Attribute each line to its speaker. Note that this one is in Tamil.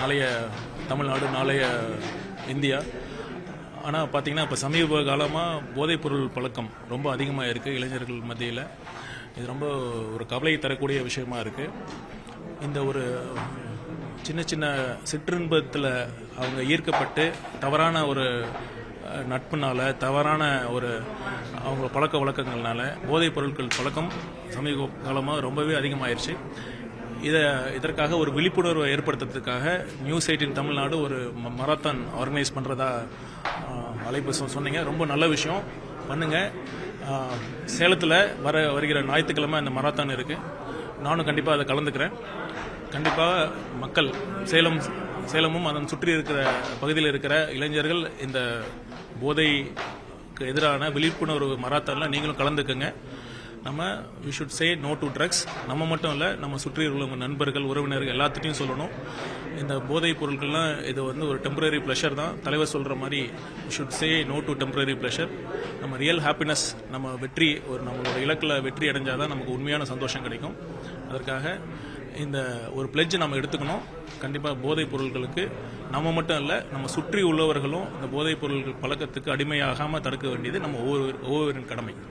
Speaker 1: நாளைய தமிழ்நாடு, நாளைய இந்தியா. ஆனால் பார்த்தீங்கன்னா இப்போ சமீப காலமாக போதைப்பொருள் பழக்கம் ரொம்ப அதிகமாக இருக்குது இளைஞர்கள் மத்தியில். இது ரொம்ப ஒரு கவலை தரக்கூடிய விஷயமா இருக்குது. இந்த ஒரு சின்ன சின்ன சிற்றின்பத்தில் அவங்க ஈர்க்கப்பட்டு தவறான ஒரு நட்புனால, தவறான ஒரு அவங்க பழக்க வழக்கங்கள்னால போதைப் பொருட்கள் பழக்கம் சமீப காலமாக ரொம்பவே அதிகமாகிடுச்சு. இதற்காக ஒரு விழிப்புணர்வை ஏற்படுத்துறதுக்காக நியூஸ் 18 தமிழ்நாடு ஒரு மராத்தான் ஆர்கனைஸ் பண்ணுறதா அழைப்பு சொன்னீங்க. ரொம்ப நல்ல விஷயம், பண்ணுங்க. சேலத்தில் வருகிற ஞாயிற்றுக்கிழமை இந்த மராத்தான் இருக்குது. நானும் கண்டிப்பாக அதை கலந்துக்கிறேன். கண்டிப்பாக மக்கள் சேலமும் அதன் சுற்றி இருக்கிற பகுதியில் இருக்கிற இளைஞர்கள் இந்த போதைக்கு எதிரான விழிப்புணர்வு மராத்தானில் நீங்களும் கலந்துக்குங்க. நம்ம we should say no to drugs. நம்ம மட்டும் இல்லை, நம்ம சுற்றி உள்ள நண்பர்கள், உறவினர்கள் எல்லாத்துட்டையும் சொல்லணும். இந்த போதைப் பொருட்கள்லாம் இது ஒரு டெம்பரரி ப்ளஷர் தான். தலைவர் சொல்கிற மாதிரி we should say no to temporary pleasure. நம்ம ரியல் ஹாப்பினஸ், நம்ம வெற்றி, நம்மளோட இலக்கில் வெற்றி அடைஞ்சால் தான் நமக்கு உண்மையான சந்தோஷம் கிடைக்கும். அதற்காக இந்த ஒரு பிளெட்ஜ் நம்ம எடுத்துக்கணும். கண்டிப்பாக போதைப் பொருட்களுக்கு நம்ம மட்டும் இல்லை, நம்ம சுற்றி உள்ளவர்களும் இந்த போதைப் பொருட்கள் பழக்கத்துக்கு அடிமையாகாமல் தடுக்க வேண்டியது நம்ம ஒவ்வொருவரின் கடமை.